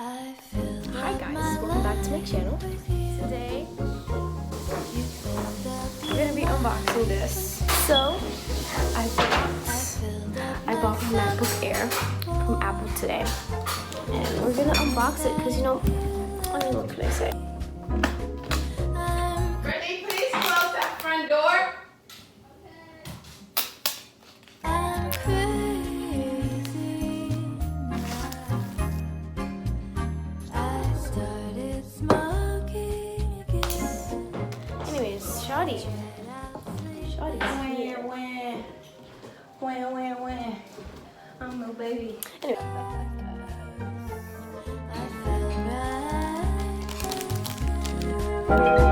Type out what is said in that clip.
Hi guys, welcome back to my channel. Today we're gonna be unboxing this. So I bought my MacBook Air from Apple today, and we're gonna unbox it because I mean, what can I say? Brittany, please close that front door. Anyways, Shoddy. When. I'm no baby. Anyway. When.